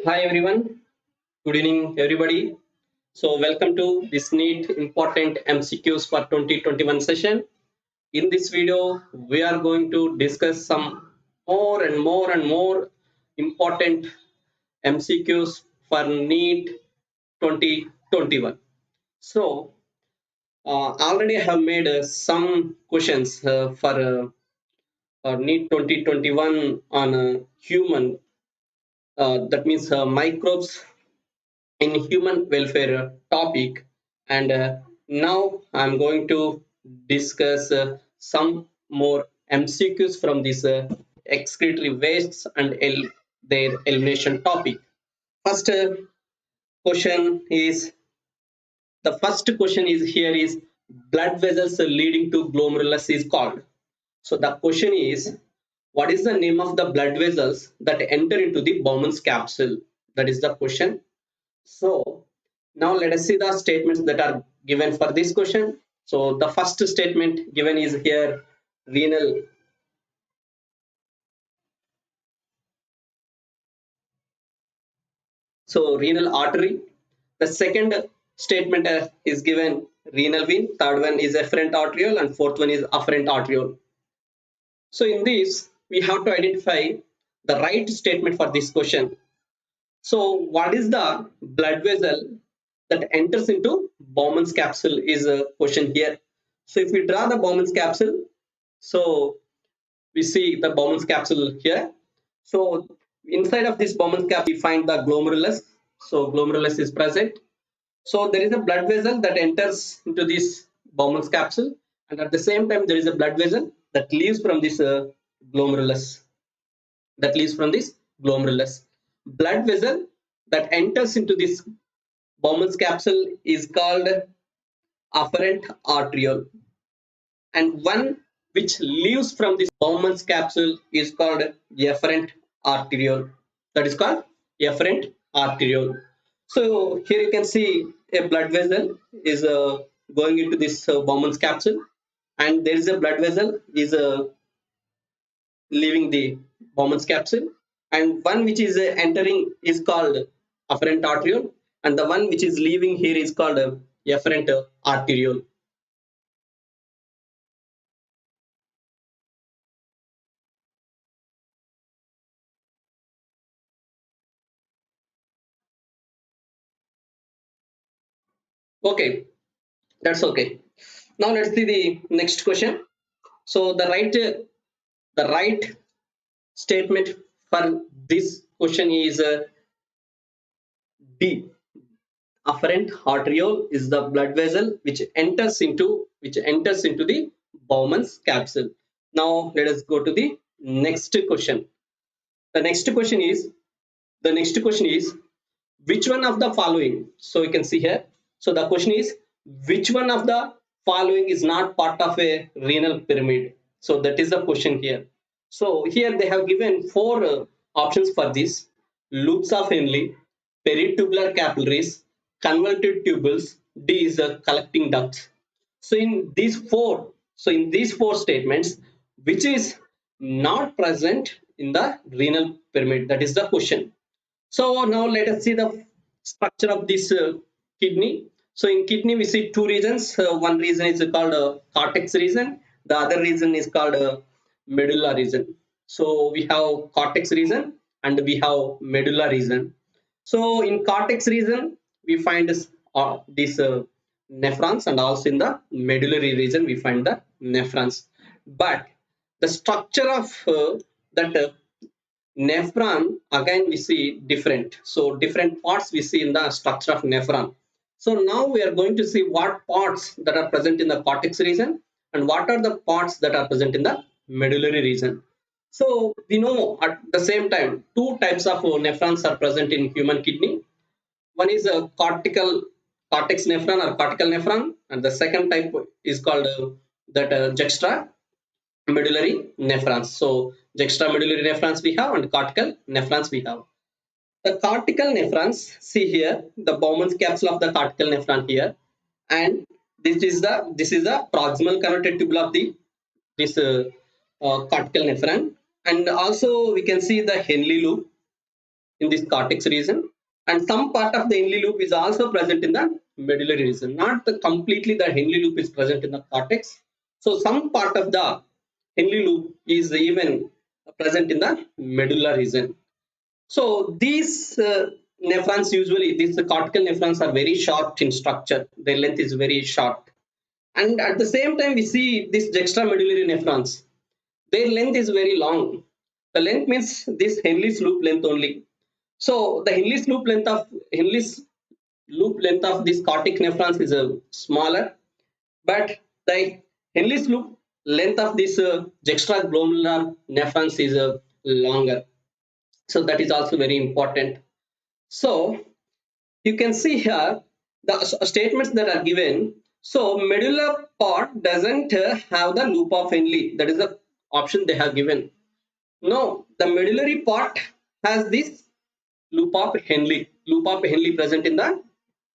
Hi everyone, good evening everybody. So welcome to this NEET important MCQs for 2021 session. In this video, we are going to discuss some more important MCQs for NEET 2021. So already I have made some questions for NEET 2021 on human. That means microbes in human welfare topic, and now I'm going to discuss some more MCQs from this excretory wastes and their elimination topic. First question is the first question is here is blood vessels leading to glomerulus is called. So the question is, what is the name of the blood vessels that enter into the Bowman's capsule? That is the question. So now let us see the statements that are given for this question. So the first statement given is here renal. So renal artery. The second statement is given renal vein. Third one is efferent arteriole, and fourth one is afferent arteriole. So in this, we have to identify the right statement for this question. So what is the blood vessel that enters into Bowman's capsule is a question here. So if we draw the Bowman's capsule, so we see the Bowman's capsule here. So inside of this Bowman's capsule, we find the glomerulus. So glomerulus is present. So there is a blood vessel that enters into this Bowman's capsule, and at the same time there is a blood vessel that leaves from this glomerulus. That leaves from this glomerulus. Blood vessel that enters into this Bowman's capsule is called afferent arteriole, and one which leaves from this Bowman's capsule is called efferent arteriole. That is called efferent arteriole. So here you can see a blood vessel is going into this Bowman's capsule, and there is a blood vessel is leaving the Bowman's capsule, and one which is entering is called afferent arteriole, and the one which is leaving here is called efferent arteriole. Okay, that's okay. Now let's see the next question. So the right statement for this question is D. Afferent arteriole is the blood vessel which enters into the Bowman's capsule. Now let us go to the next question. The next question is the next question is which one of the following? So you can see here. So the question is which one of the following is not part of a renal pyramid? So that is the question here. So here they have given four options for this: loops of Henle, peritubular capillaries, convoluted tubules. D is a collecting ducts. So in these four statements, which is not present in the renal pyramid? That is the question. So now let us see the structure of this kidney. So in kidney we see two regions. One region is called cortex region. The other region is called medulla region. So we have cortex region and we have medulla region. So in cortex region we find these nephrons, and also in the medullary region we find the nephrons. But the structure of that nephron again we see different. So different parts we see in the structure of nephron. So now we are going to see what parts that are present in the cortex region and what are the parts that are present in the medullary region. So we know at the same time two types of nephrons are present in human kidney. One is a cortex nephron or cortical nephron, and the second type is called that juxta-medullary nephrons. So juxtamedullary nephrons we have and cortical nephrons we have. The cortical nephrons, see here the Bowman's capsule of the cortical nephron here, and this is the proximal carotid tubule of the this cortical nephron, and also we can see the Henle loop in this cortex region, and some part of the Henle loop is also present in the medullary region. Not completely the Henle loop is present in the cortex. So some part of the Henle loop is even present in the medulla region. So these nephrons usually, these cortical nephrons are very short in structure. Their length is very short. And at the same time, we see these juxtamedullary nephrons. Their length is very long. The length means this Henle's loop length only. So the Henle's loop length of this cortic nephrons is smaller, but the Henle's loop length of this juxta-glomerular nephrons is longer. So that is also very important. So you can see here the statements that are given. So medulla part doesn't have the loop of Henle. That is the option they have given. No, the medullary part has this loop of Henle. Loop of Henle present in the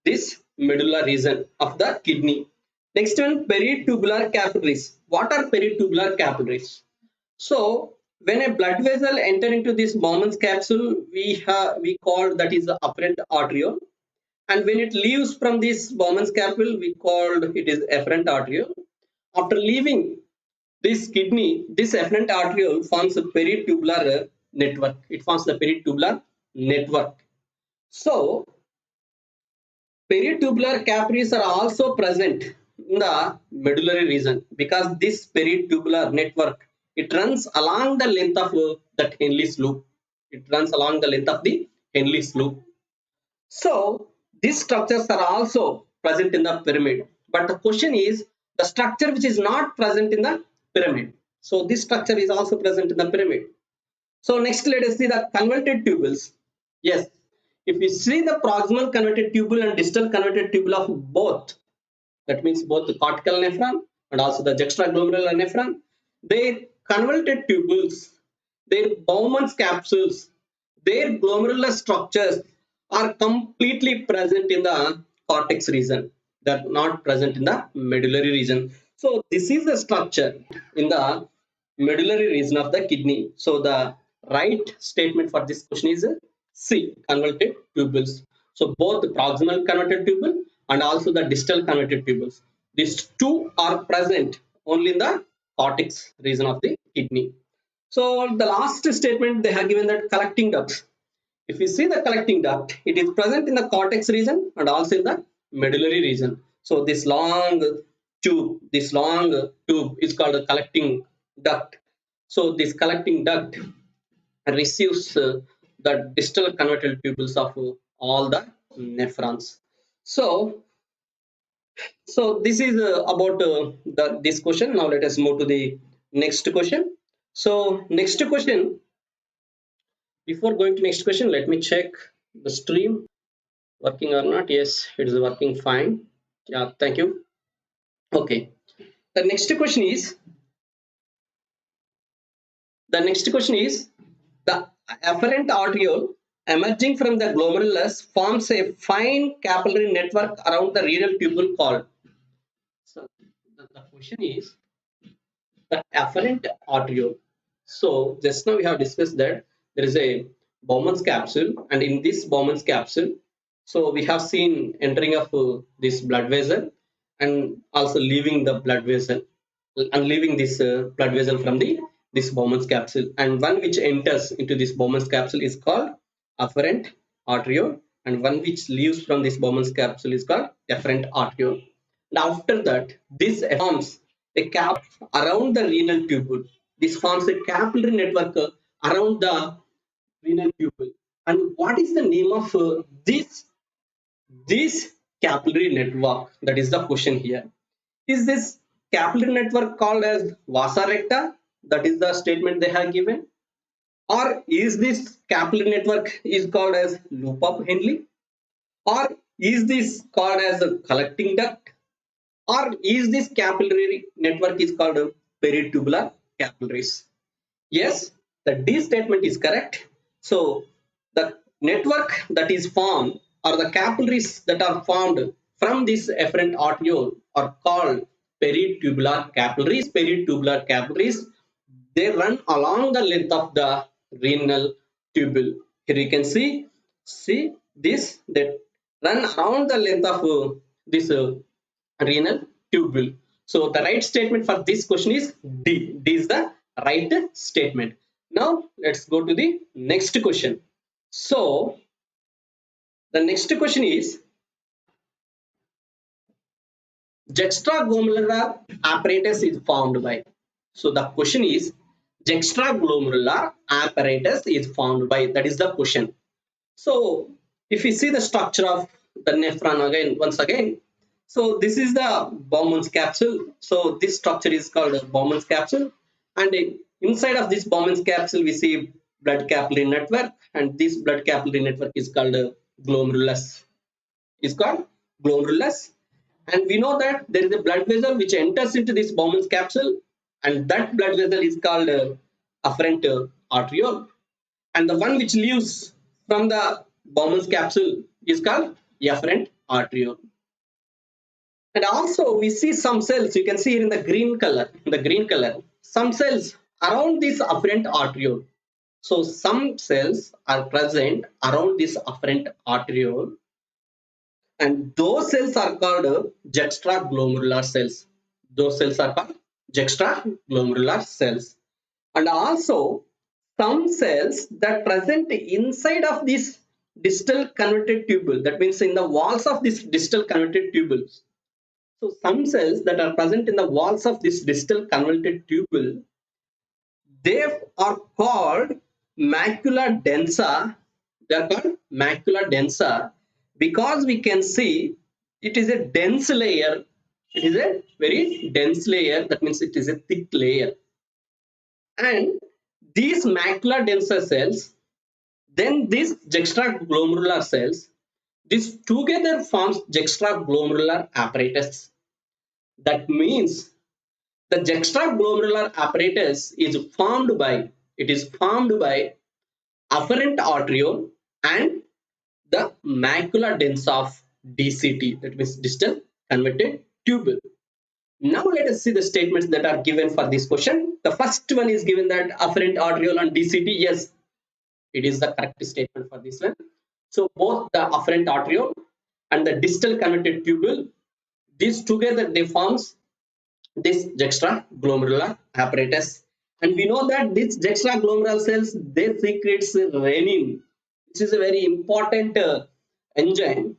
this medulla region of the kidney. Next one, peritubular capillaries. What are peritubular capillaries? So when a blood vessel enter into this Bowman's capsule, we call that is the afferent arteriole, and when it leaves from this Bowman's capsule, we called it is efferent arteriole. After leaving this kidney, this efferent arteriole forms a peritubular network. It forms the peritubular network. So peritubular capillaries are also present in the medullary region because this peritubular network, it runs along the length of that Henle's loop. It runs along the length of the Henle's loop. So these structures are also present in the pyramid. But the question is the structure which is not present in the pyramid. So this structure is also present in the pyramid. So next let us see the convoluted tubules. Yes, if you see the proximal convoluted tubule and distal convoluted tubule of both, that means both the cortical nephron and also the juxtaglomerular nephron, their convoluted tubules, their Bowman's capsules, their glomerular structures are completely present in the cortex region. They are not present in the medullary region. So this is the structure in the medullary region of the kidney. So the right statement for this question is C, convoluted tubules. So both the proximal convoluted tubule and also the distal convoluted tubules. These two are present only in the cortex region of the kidney. So the last statement they have given that collecting ducts. If you see the collecting duct, it is present in the cortex region and also in the medullary region. So this long tube is called a collecting duct. So this collecting duct receives the distal convoluted tubules of all the nephrons. So, so this is about this question. Now let us move to the next question. So next question. Before going to next question, let me check the stream working or not. Yes, it is working fine. Yeah, thank you. Okay. The next question is the afferent arteriole emerging from the glomerulus forms a fine capillary network around the renal tubule called. So the question is the afferent arteriole. So just now we have discussed that there is a Bowman's capsule, and in this Bowman's capsule, so we have seen entering of this blood vessel and also leaving the blood vessel and leaving this blood vessel from the this Bowman's capsule, and one which enters into this Bowman's capsule is called afferent arteriole, and one which leaves from this Bowman's capsule is called efferent arteriole. And after that, this forms a cap around the renal tubule. This forms a capillary network around the renal tubule. And what is the name of this capillary network? That is the question here. Is this capillary network called as vasa recta? That is the statement they have given. Or is this capillary network is called as loop of Henle? Or is this called as a collecting duct? Or is this capillary network is called peritubular capillaries? Yes, the D statement is correct. So the network that is formed or the capillaries that are formed from this efferent arteriole are called peritubular capillaries. Peritubular capillaries. they run along the length of the renal tubule. Here you can see this, that run around the length of this renal tubule. So the right statement for this question is D. D is the right statement. Now let's go to the next question. So the next question is Juxta-glomerular apparatus is formed by. So the question is Juxta-glomerular apparatus is formed by. That is the question. So if we see the structure of the nephron again, once again, so this is the Bowman's capsule. So this structure is called a Bowman's capsule, and inside of this Bowman's capsule we see blood capillary network, and this blood capillary network is called glomerulus. Is called glomerulus, and we know that there is a blood vessel which enters into this Bowman's capsule, and that blood vessel is called afferent arteriole, and the one which leaves from the Bowman's capsule is called efferent arteriole. And also we see some cells, you can see here in the green color, some cells around this afferent arteriole. So some cells are present around this afferent arteriole, and those cells are called juxtaglomerular cells. Those cells are called juxtaglomerular cells. And also some cells that present inside of this distal convoluted tubule, that means in the walls of this distal convoluted tubules. So some cells that are present in the walls of this distal convoluted tubule, they are called macula densa. They are called macula densa because we can see it is a dense layer. It is a very dense layer, that means it is a thick layer. And these macula densa cells, then these juxtaglomerular cells, this together forms juxtaglomerular apparatus. That means the juxtaglomerular apparatus is formed by, it is formed by afferent arteriole and the macula densa of DCT, that means distal convoluted tubule. Now let us see the statements that are given for this question. The first one is given that afferent arteriole and DCT. Yes, it is the correct statement for this one. So both the afferent arteriole and the distal convoluted tubule, these together they forms this juxtaglomerular apparatus. And we know that these juxtaglomerular cells, they secretes renin, which is a very important enzyme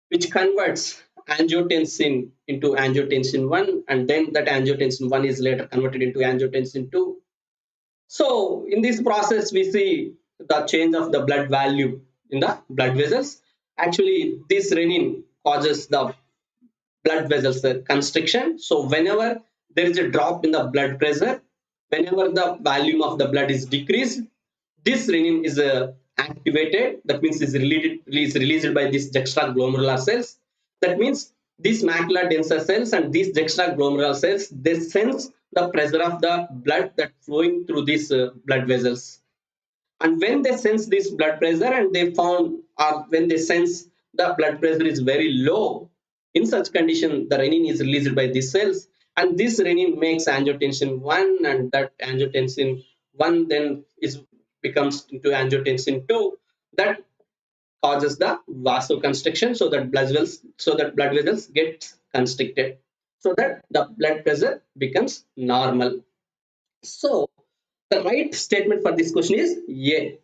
which converts angiotensin into angiotensin 1, and then that angiotensin 1 is later converted into angiotensin 2. So in this process we see the change of the blood value in the blood vessels. Actually this renin causes the blood vessels constriction. So whenever there is a drop in the blood pressure, whenever the volume of the blood is decreased, this renin is activated. That means is released by these juxtaglomerular cells. That means these macula densa cells and these juxtaglomerular cells, they sense the pressure of the blood that flowing through these blood vessels. And when they sense this blood pressure and they found, or when they sense the blood pressure is very low, in such condition the renin is released by these cells, and this renin makes angiotensin 1, and that angiotensin 1 then is becomes into angiotensin 2, that causes the vasoconstriction, so that blood vessels get constricted, so that the blood pressure becomes normal. So the right statement for this question is A.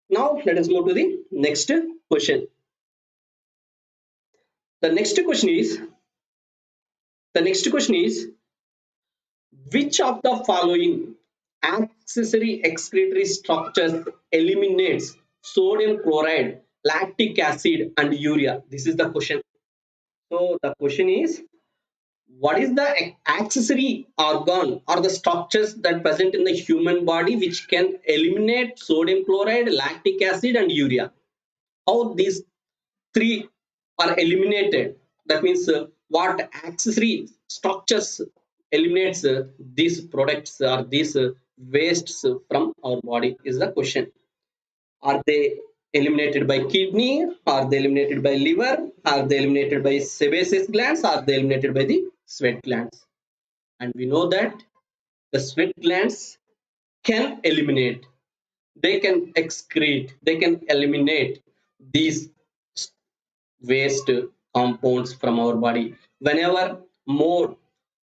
Now let us move to the next question. The next question is which of the following accessory excretory structures eliminates sodium chloride, lactic acid, and urea? This is the question. So the question is, what is the accessory organ or the structures that present in the human body which can eliminate sodium chloride, lactic acid, and urea? How these three are eliminated? That means what accessory structures eliminates these products or these wastes from our body is the question. Are they eliminated by kidney? Are they eliminated by liver? Are they eliminated by sebaceous glands? Are they eliminated by the sweat glands? And we know that the sweat glands can eliminate, they can excrete, they can eliminate these waste compounds from our body. Whenever more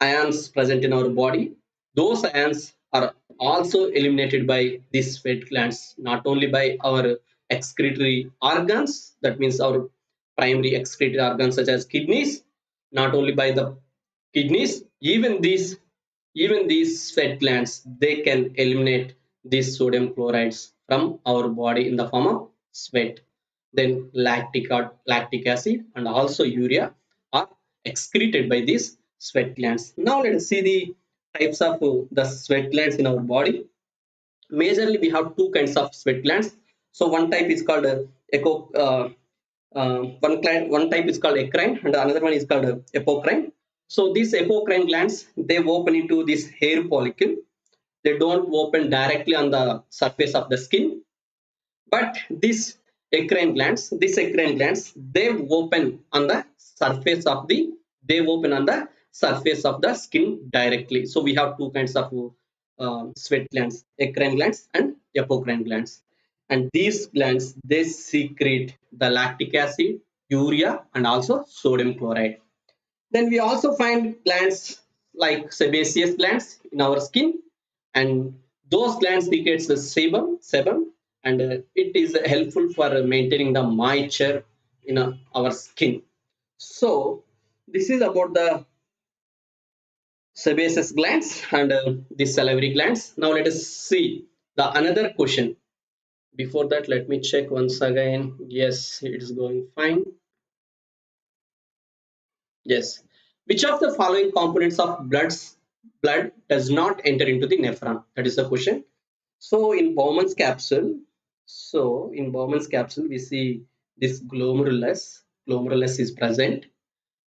ions present in our body, those ions are also eliminated by these sweat glands, not only by our excretory organs, that means our primary excretory organs such as kidneys, not only by the kidneys, even these sweat glands, they can eliminate these sodium chlorides from our body in the form of sweat. Then lactic acid and also urea are excreted by these sweat glands. Now let us see the types of the sweat glands in our body. Majorly, we have two kinds of sweat glands. So one type is called echo. One type is called eccrine, and another one is called apocrine. So these apocrine glands, they open into this hair follicle. They don't open directly on the surface of the skin, but these eccrine glands, they open on the surface of the skin directly. So we have two kinds of sweat glands: eccrine glands and apocrine glands. And these glands, they secrete the lactic acid, urea, and also sodium chloride. Then we also find glands like sebaceous glands in our skin, and those glands secretes the sebum, and it is helpful for maintaining the moisture in our skin. So this is about the sebaceous glands and the salivary glands. Now let us see the another question. Before that, let me check once again. Yes, it is going fine. Yes. Which of the following components of blood does not enter into the nephron? That is the question. So in Bowman's capsule, we see this glomerulus. Glomerulus is present,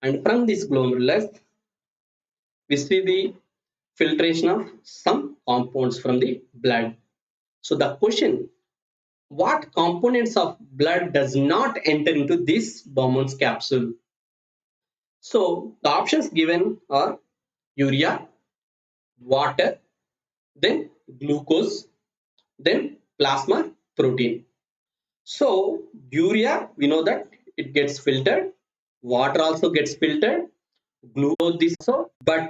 and from this glomerulus, we see the filtration of some compounds from the blood. So the question: what components of blood does not enter into this Bowman's capsule? So the options given are urea, water, then glucose, then plasma protein. So urea, we know that it gets filtered, water also gets filtered, glucose this also, but